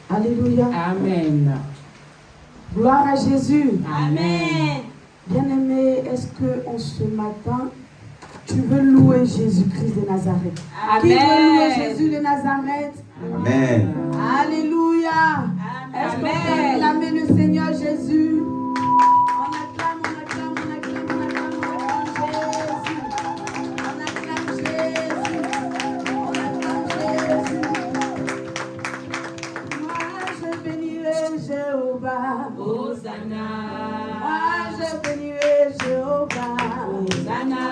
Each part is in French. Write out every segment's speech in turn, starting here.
Alléluia. Amen. Gloire à Jésus. Amen. Bien-aimé, est-ce que en ce matin, tu veux louer Jésus-Christ de Nazareth? Amen. Qui veut louer Jésus de Nazareth? Amen. Alléluia. Est-ce qu'on peut acclamer le Seigneur Jésus? On acclame, on acclame, on acclame, on acclame, on acclame Jésus. On acclame Jésus. On acclame Jésus. Moi, je bénirai Jéhovah. Hosanna. Moi, je bénirai Jéhovah. Hosanna.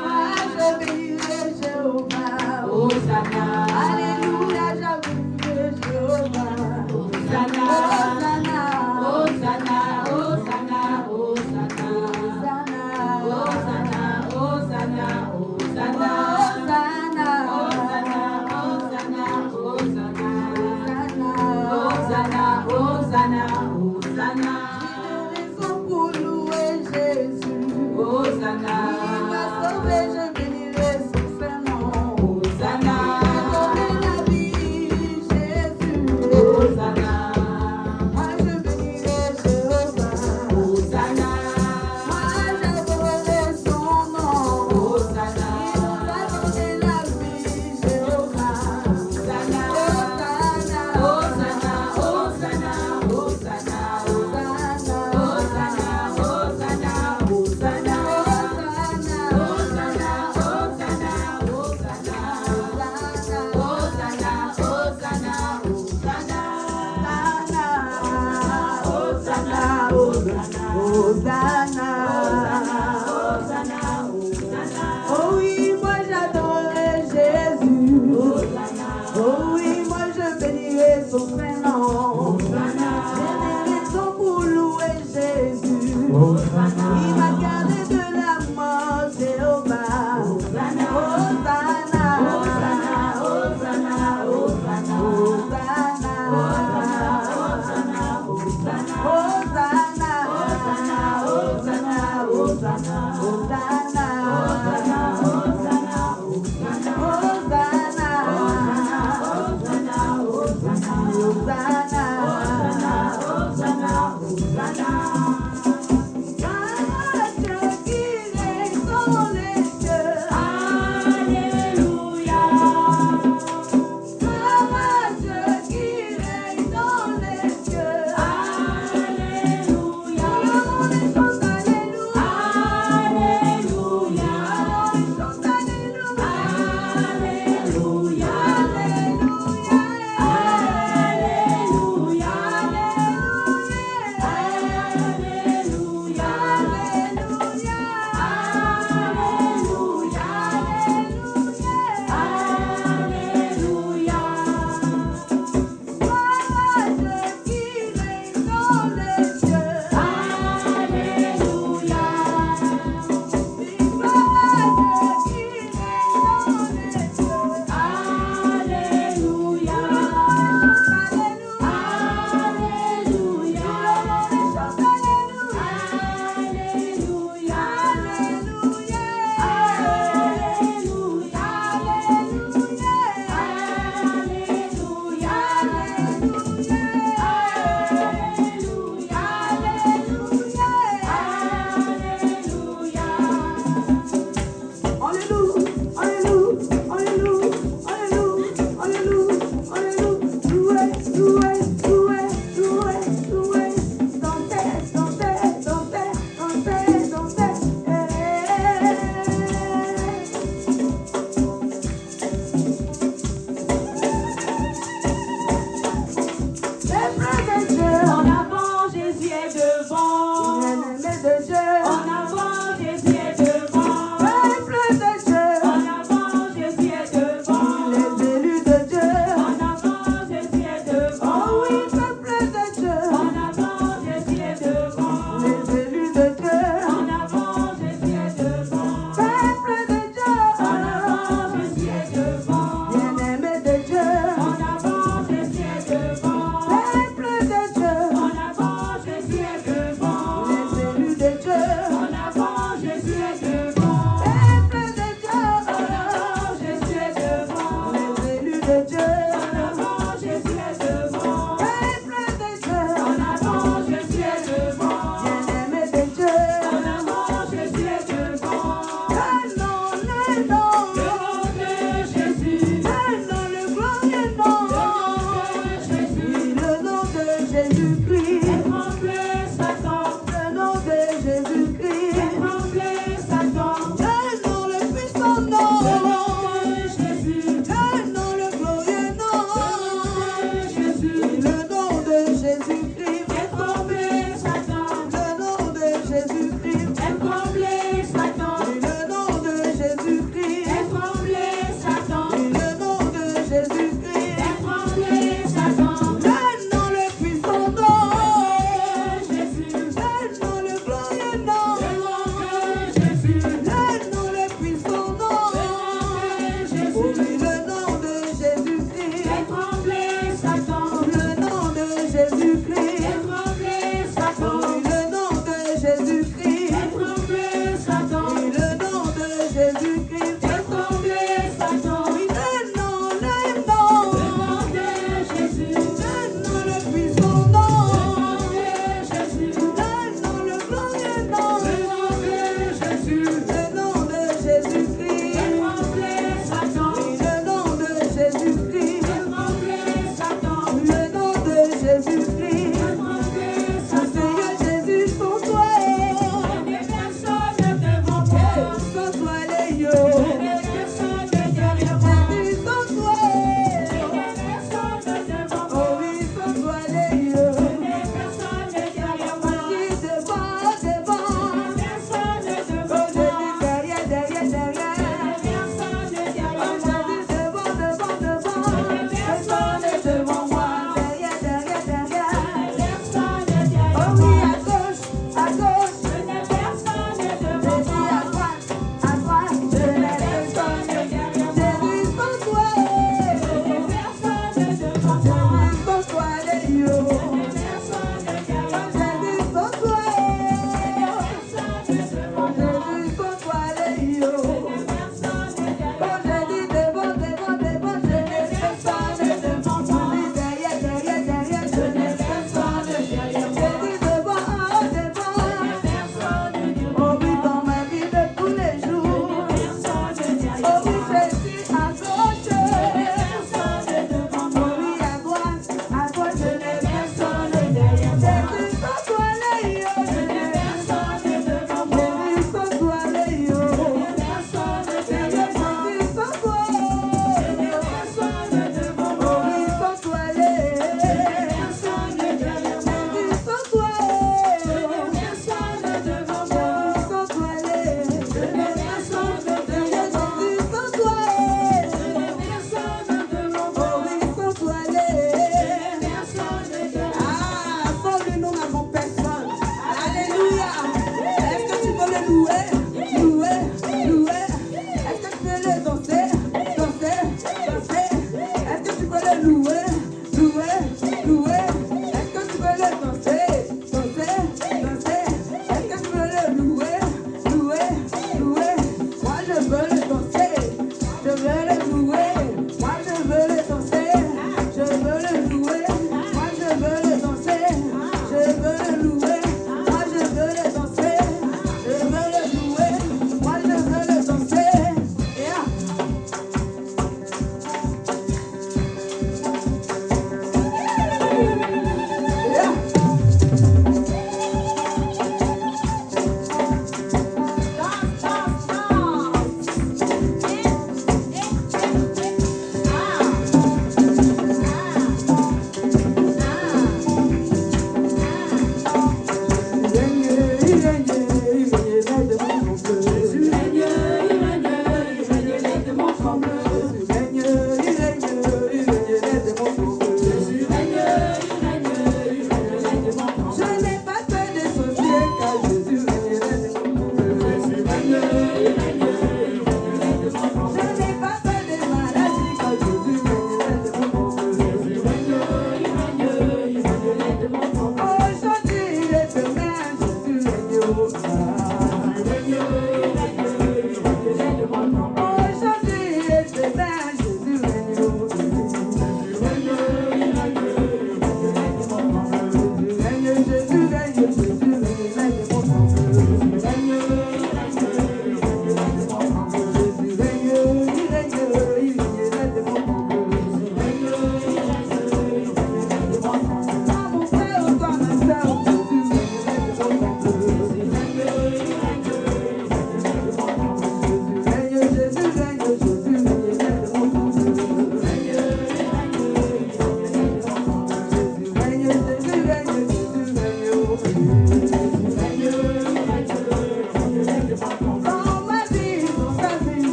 Moi, je bénirai Jéhovah. Hosanna. Alléluia, je bénirai Jéhovah. Hosanna. Hosanna. Hosanna. Hosanna. Hosanna. Hosanna. Hosanna. Hosanna. Hosanna. Hosanna. Hosanna. Hosanna. Hosanna. Raison pour louer Jésus. Hosanna. Il m'a sauvé, je bénirai son saint nom. Hosanna. Il m'a donné la vie, Jésus. Hosanna. Moi je bénirai Jéhovah. Hosanna. Moi j'adorerai son nom. Hosanna. Il nous a donné la vie, Jéhovah. Hosanna. Hosanna. Hosanna. Hosanna. Hosanna. Hosanna. Hosanna. Hosanna. Oh oui, moi j'adorerai Jésus. Oh oui, moi je bénirai son prénom. J'ai des raisons pour louer Jésus. Il m'a gardé de la mort, Jéhovah. Hosanna. Hosanna. Hosanna. Hosanna.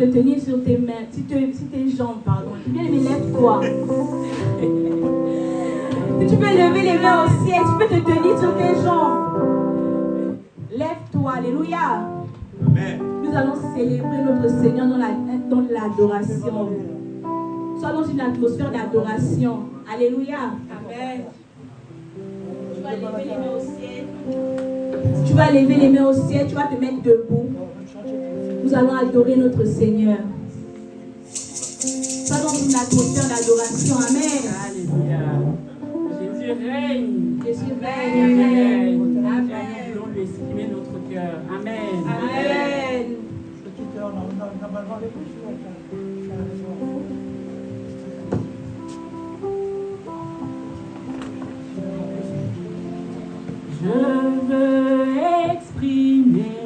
te tenir sur tes mains, si tes jambes, pardon. Bien aimé, lève-toi. Si tu peux lever les mains au ciel, tu peux te tenir sur tes jambes. Lève-toi, alléluia. Amen. Nous allons célébrer notre Seigneur dans l'adoration. Sois dans une atmosphère d'adoration. Alléluia. Amen. Tu vas lever les mains au ciel. Tu vas lever les mains au ciel, tu vas te mettre debout. Nous allons adorer notre Seigneur. Sois dans une atmosphère d'adoration. Amen. Alléluia. Jésus règne. Jésus règne. Amen. Nous voulons lui exprimer notre cœur. Amen. Amen. Je veux exprimer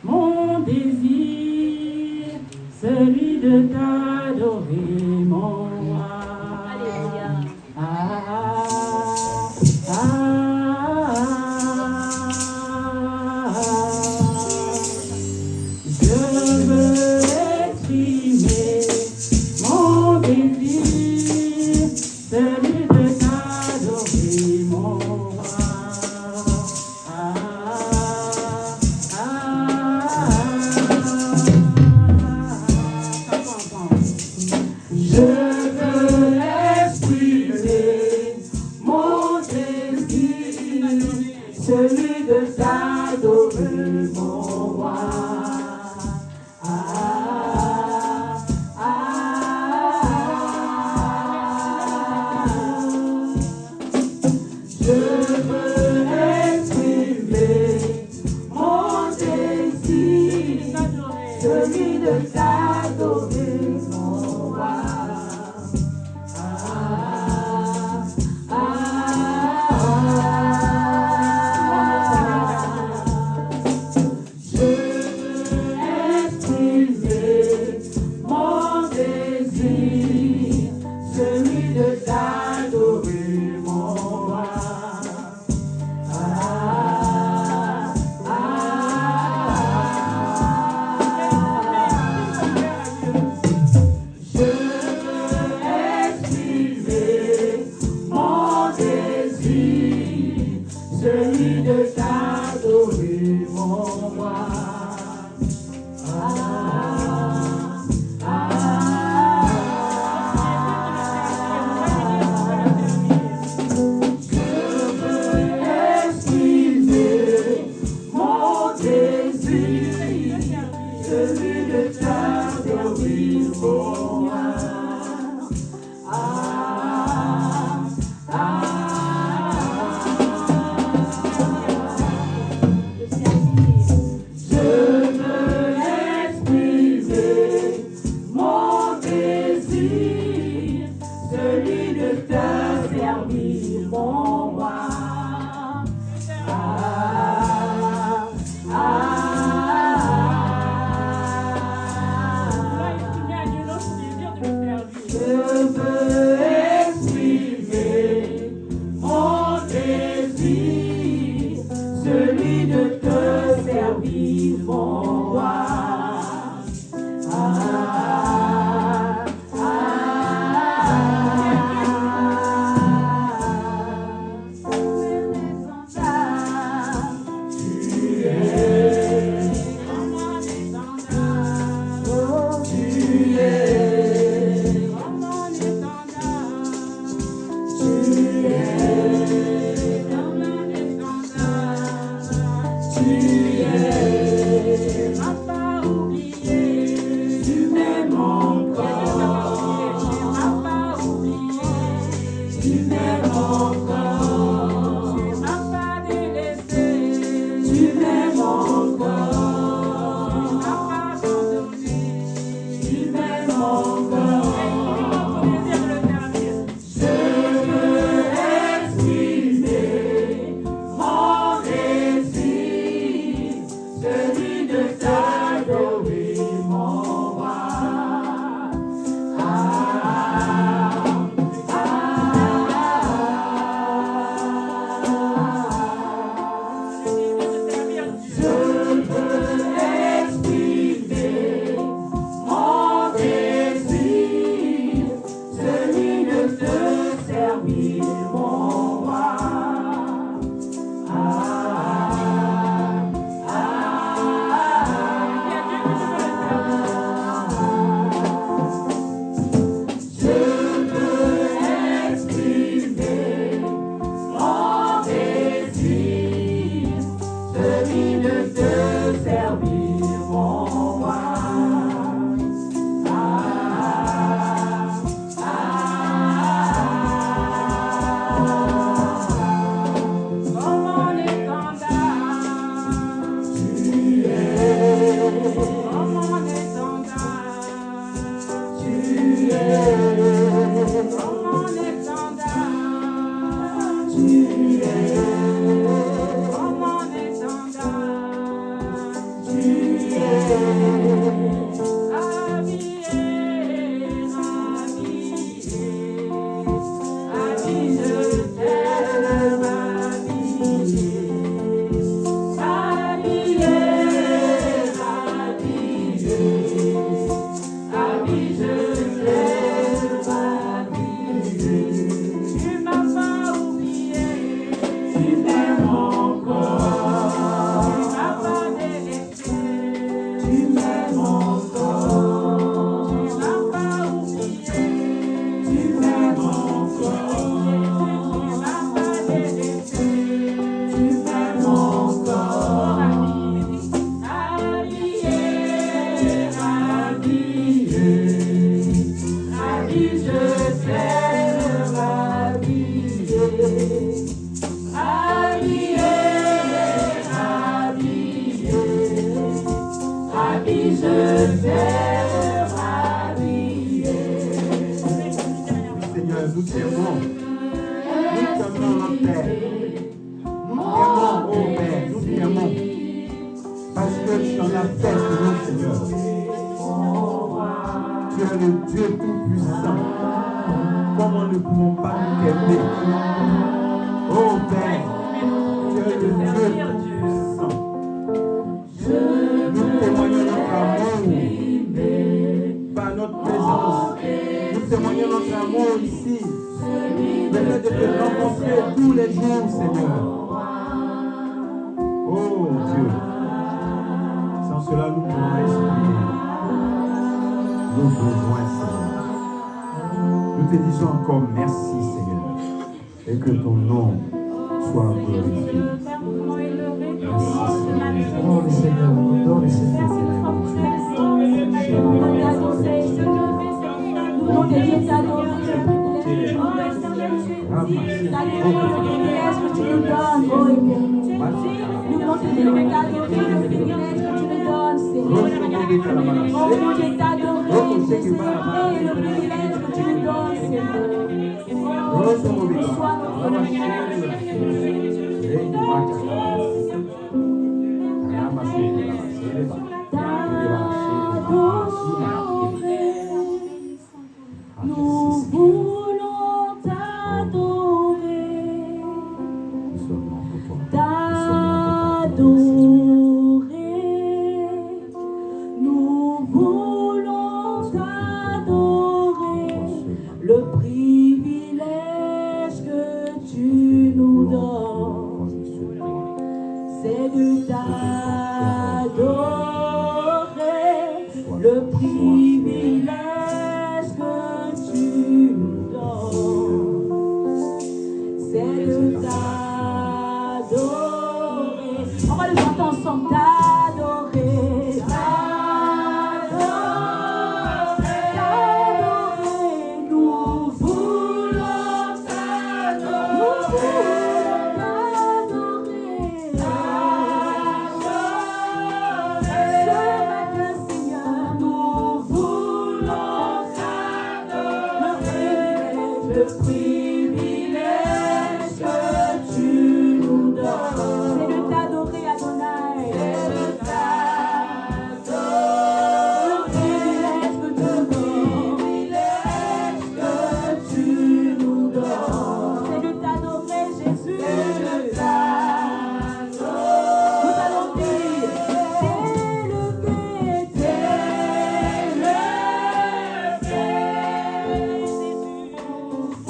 mon désir, celui de t'adorer, mon roi. Alléluia. Je veux exprimer mon désir, celui de t'adorer, mon roi. Je veux exprimer mon désir, celui de t'adorer, mon roi. Je veux exprimer mon désir, celui de t'adorer, mon roi. Je veux exprimer mon désir, celui de t'adorer, mon roi. Je veux exprimer mon désir, celui de t'adorer, mon roi. Je veux exprimer mon désir, celui de t'adorer, mon roi. Je veux exprimer mon désir, celui de te servir, mon roi. Je veux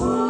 Oh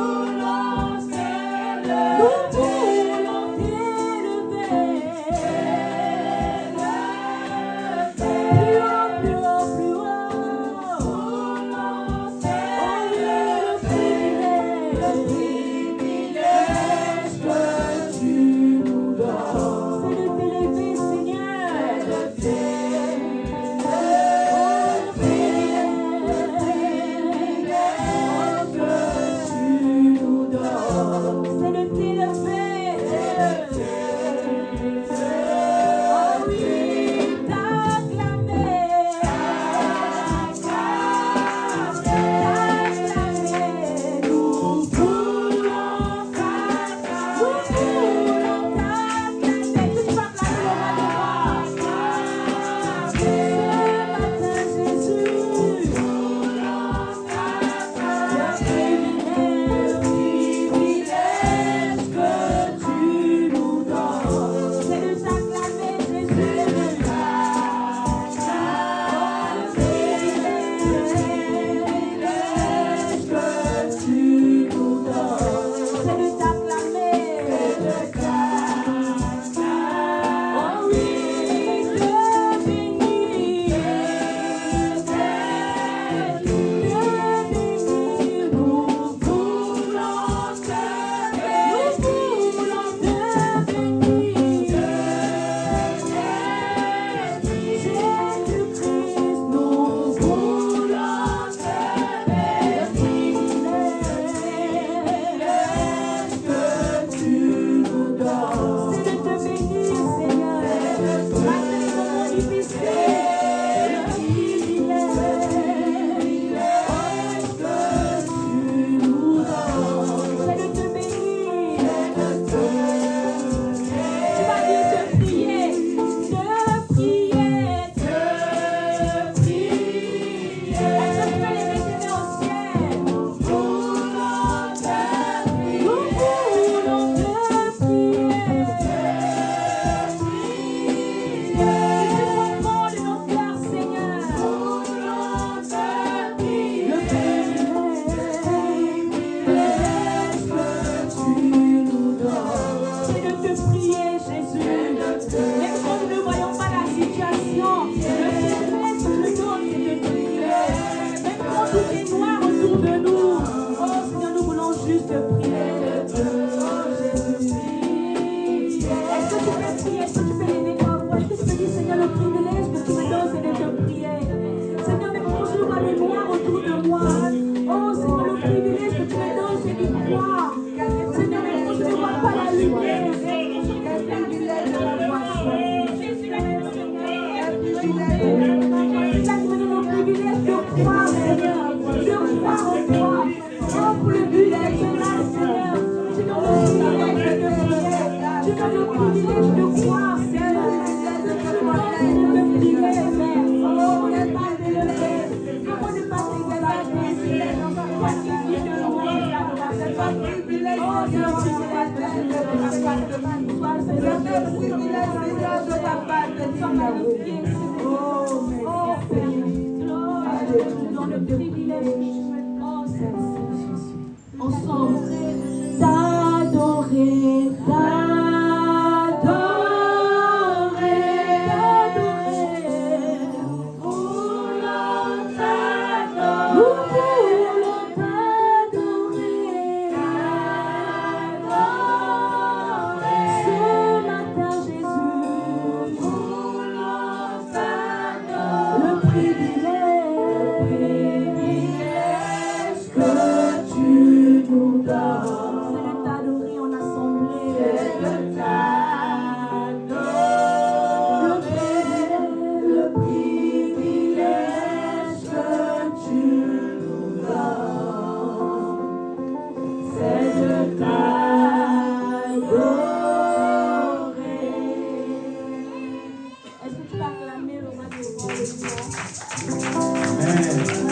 croire en toi. Oh, pour le but d'être là, Seigneur. Tu donnes le privilège de prier. Tu donnes le privilège de croire, Seigneur. Tu donnes le privilège, Père. Oh, on n'est pas élevé. Comment ne pas t'exalter, toi qui vis de louange, l'adoration. C'est pas privilège, oh, c'est le privilège de toi, Seigneur. C'est le privilège, Seigneur, de t'appartenir. Oh, Père. Dans le privilège, oh Seigneur, ensemble, d'adorer, voulons t'adorer, ce matin Jésus, le privilège que tu nous donnes, c'est de t'adorer en assemblée, c'est de t'adorer, le privilège que tu nous donnes, c'est de t'adorer. Est-ce que tu vas acclamer le roi des rois? Amen.